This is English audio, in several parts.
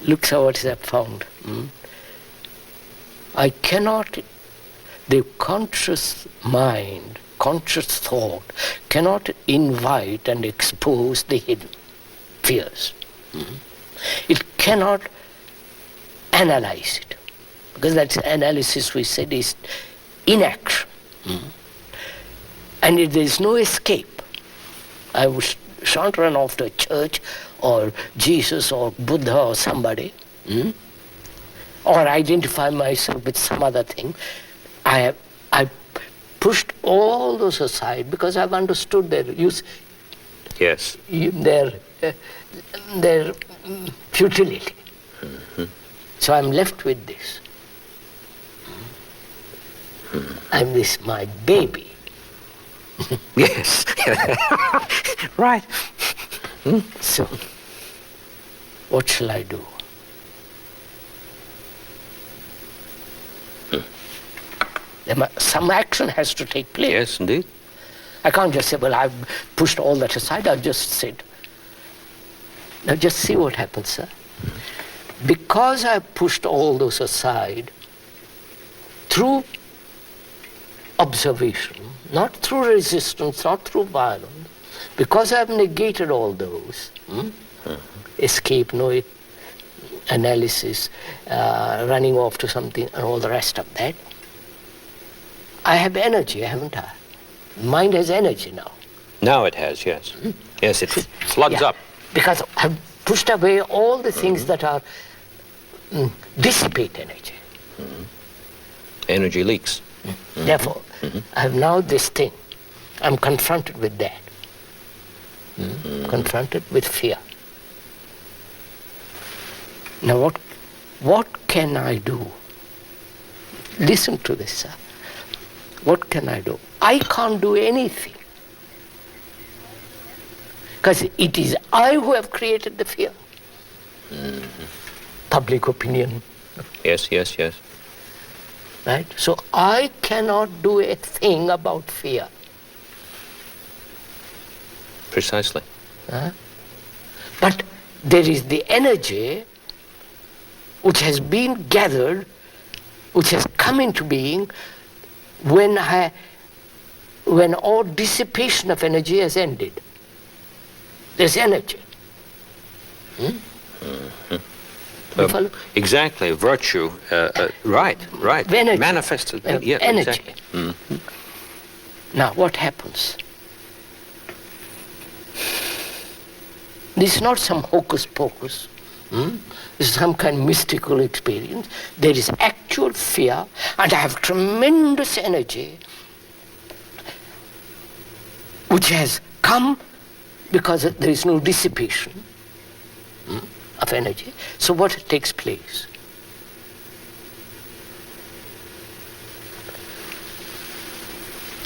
Look at what I have found. I cannot, the conscious mind, conscious thought, cannot invite and expose the hidden fears. It cannot analyze it, because that analysis, we said, is inaction. And there is no escape. I shan't run off to a church or Jesus or Buddha or somebody, or identify myself with some other thing. I pushed all those aside because I've understood their use. Yes. Their futility. So I'm left with this. I'm this, my baby. Yes. Right. So, what shall I do? Some action has to take place. Yes, indeed. I can't just say, well, I've pushed all that aside. I've just said, now just see what happens, sir. Because I pushed all those aside through observation, not through resistance, not through violence, because I've negated all those, escape, no analysis, running off to something and all the rest of that, I have energy, haven't I? Mind has energy now. Now it has, yes. Yes, it floods up. Because I've pushed away all the things that are dissipate energy. Energy leaks. Therefore, I have now this thing. I'm confronted with that. Confronted with fear. Now what can I do? Listen to this, sir. What can I do? I can't do anything. Because it is I who have created the fear. Public opinion. Yes, yes, yes. Right? So I cannot do a thing about fear. Precisely. But there is the energy which has been gathered, which has come into being when all dissipation of energy has ended. There's energy. Exactly, virtue. Right. Energy. Manifested. Yeah, energy. Exactly. Now, what happens? This is not some hocus pocus. This is some kind of mystical experience. There is actual fear, and I have tremendous energy which has come because there is no dissipation of energy. So what takes place?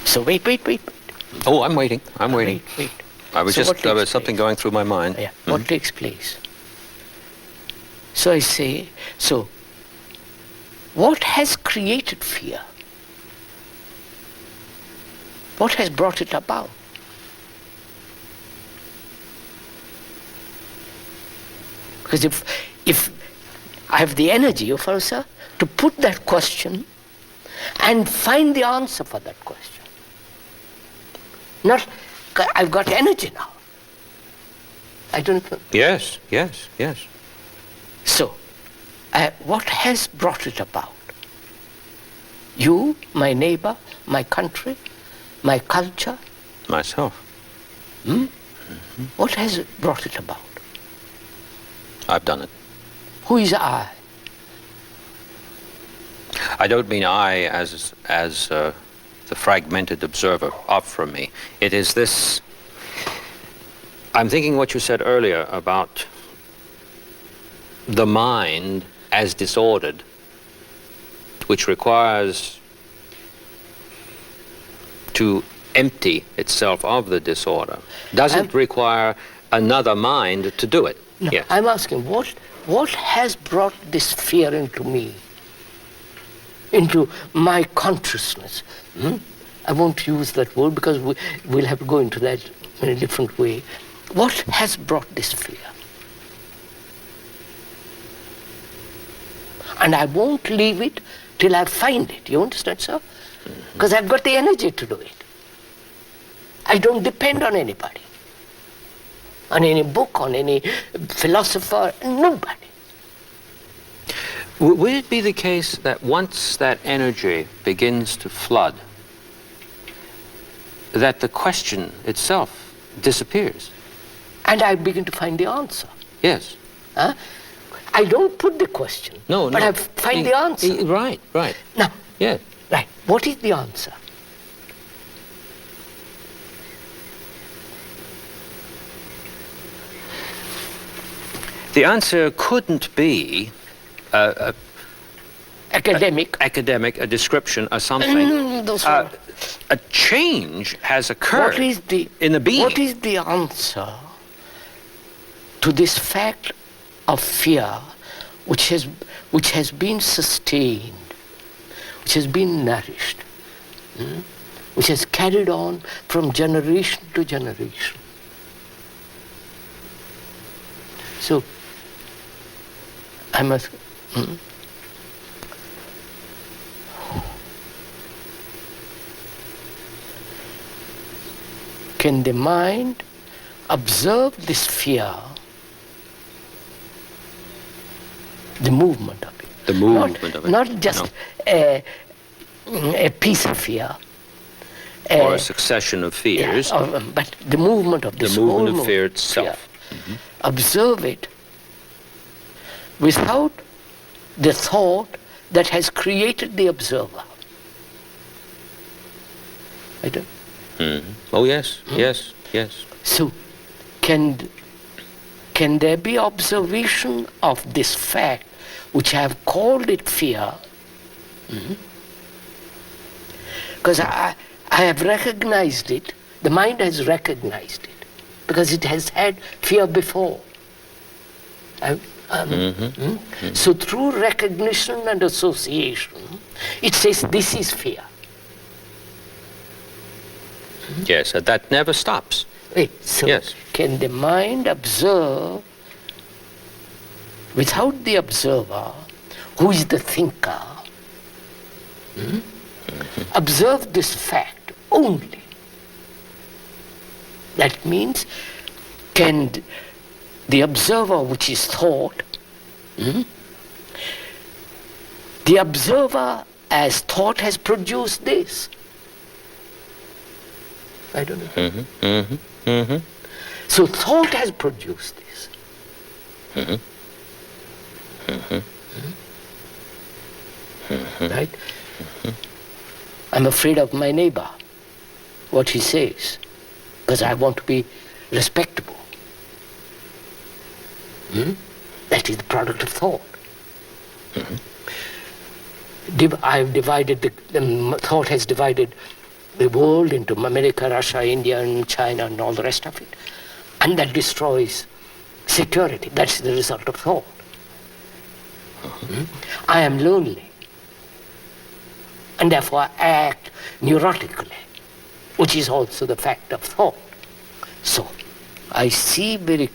So wait. Oh, I'm waiting. Wait. There was something going through my mind. Yeah. What takes place? So I say, what has created fear? What has brought it about? Because if I have the energy, you follow, sir, to put that question and find the answer for that question. Not, I've got energy now. I don't know. Yes. So, what has brought it about? You, my neighbor, my country, my culture? Myself. What has brought it about? I've done it. Who is I? I don't mean I as the fragmented observer off from me. It is this. I'm thinking what you said earlier about the mind as disordered, which requires to empty itself of the disorder. Doesn't require another mind to do it. No, yes. I'm asking, what has brought this fear into me? Into my consciousness? I won't use that word because we'll have to go into that in a different way. What has brought this fear? And I won't leave it till I find it. You understand, sir? Because I've got the energy to do it. I don't depend on anybody, on any book, on any philosopher, nobody. Would it be the case that once that energy begins to flood, that the question itself disappears? And I begin to find the answer. Yes. Huh? I don't put the question, No, but no. I find the answer. Right, right. Now, Yes. right, what is the answer? The answer couldn't be Academic. a description, a something. Those are- A change has occurred in the being. What is the answer to this fact of fear which has been sustained, which has been nourished, which has carried on from generation to generation? So, I must... Can the mind observe this fear, the movement of it? The movement of it. Not just a piece of fear. Or a succession of fears. Yeah, but the movement of this The movement whole of fear itself. Observe it without the thought that has created the observer. I don't. Oh, yes, yes, yes. So, can there be observation of this fact, which I have called it fear? Because I have recognized it, the mind has recognized it, because it has had fear before. So through recognition and association, it says this is fear. Yes, that never stops. So Yes. can the mind observe without the observer, who is the thinker, observe this fact only? That means, can the observer, which is thought, the observer as thought has produced this? I don't know. So thought has produced this. Right? I'm afraid of my neighbor, what he says, because I want to be respectable. That is the product of thought. I've divided, thought has divided the world into America, Russia, India, and China, and all the rest of it. And that destroys security. That's the result of thought. I am lonely, and therefore I act neurotically, which is also the fact of thought. So, I see very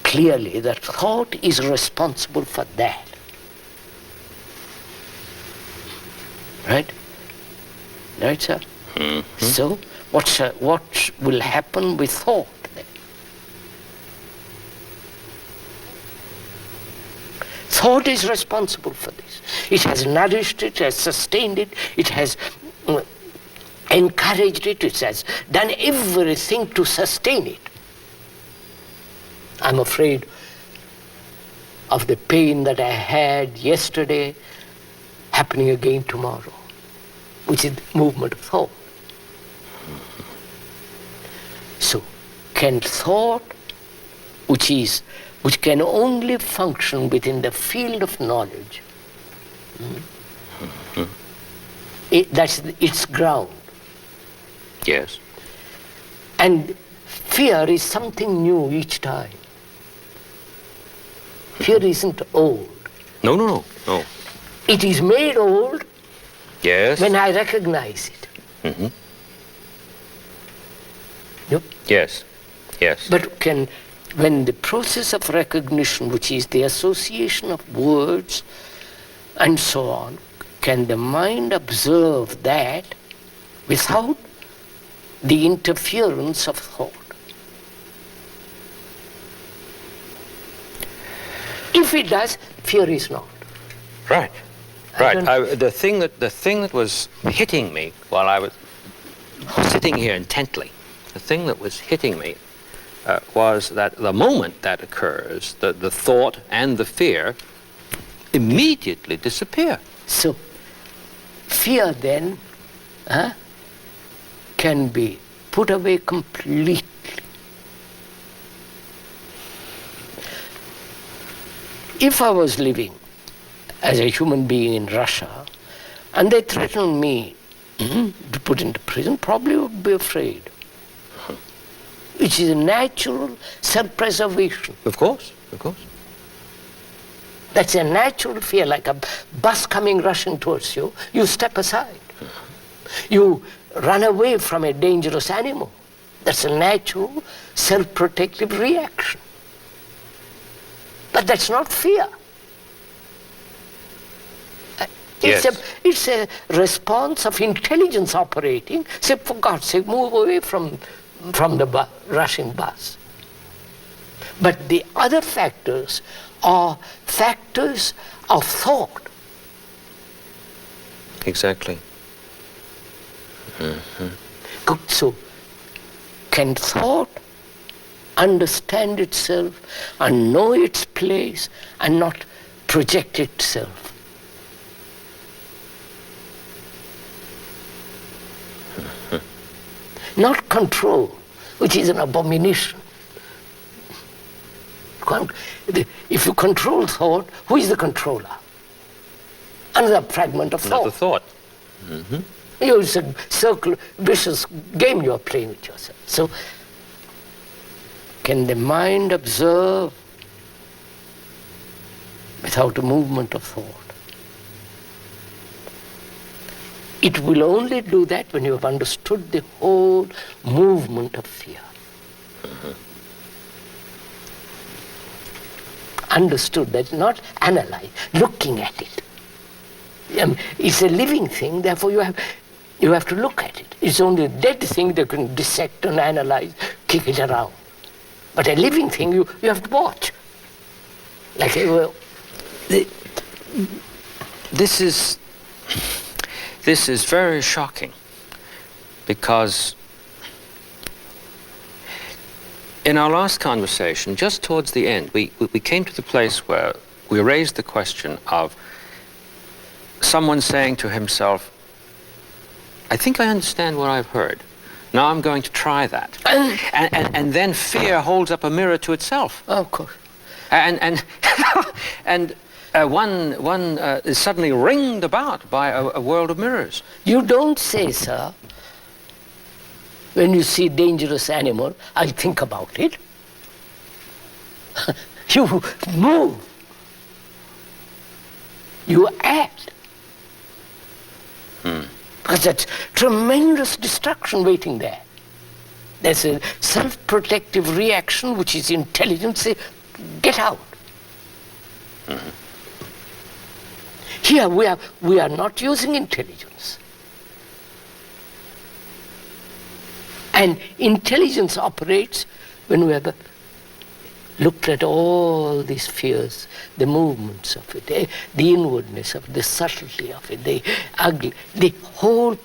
clearly that thought is responsible for that. Right? Right, sir? So, what will happen with thought then? Thought is responsible for this. It has nourished it, has sustained it, it has encouraged it, it has done everything to sustain it. I'm afraid of the pain that I had yesterday happening again tomorrow, which is the movement of thought. So, can thought, which can only function within the field of knowledge, that's its ground. Yes. And fear is something new each time. Fear isn't old. No. It is made old Yes. when I recognize it. Yep. Yes. Yes. But can when the process of recognition, which is the association of words and so on, can the mind observe that without the interference of thought? If it does, fear is not. Right. Right. The thing that was hitting me while I was sitting here intently, the thing that was hitting me was that the moment that occurs, the thought and the fear immediately disappear. So, fear then can be put away completely. If I was living as a human being in Russia and they threatened me to put into prison, probably would be afraid. Which is a natural self-preservation. Of course, of course. That's a natural fear, like a bus coming rushing towards you. You step aside. You run away from a dangerous animal. That's a natural self-protective reaction. But that's not fear. It's a response of intelligence operating. Say, for God's sake, move away from the rushing bus. But the other factors are factors of thought. Exactly. So, can thought understand itself and know its place and not project itself? Not control, which is an abomination. If you control thought, who is the controller? Another fragment of thought. Another thought. It's a circular, vicious game you are playing with yourself. So, can the mind observe without a movement of thought? It will only do that when you have understood the whole movement of fear. Understood that, not analyze, looking at it. It's a living thing, therefore you have to look at it. It's only a dead thing that can dissect and analyze, kick it around. But a living thing you have to watch. Like, This is very shocking, because in our last conversation, just towards the end, we came to the place where we raised the question of someone saying to himself, I think I understand what I've heard. Now I'm going to try that. And then fear holds up a mirror to itself. Oh, of course. And one is suddenly ringed about by a world of mirrors. You don't say, sir, when you see a dangerous animal, I'll think about it. You move. You act. Because that's tremendous destruction waiting there. There's a self-protective reaction which is intelligence. Say, get out. Here we are not using intelligence. And intelligence operates when we have looked at all these fears, the movements of it, the inwardness of it, the subtlety of it, the ugly, the whole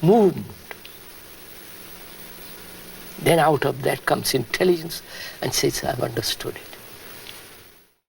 movement. Then out of that comes intelligence and says, I've understood it.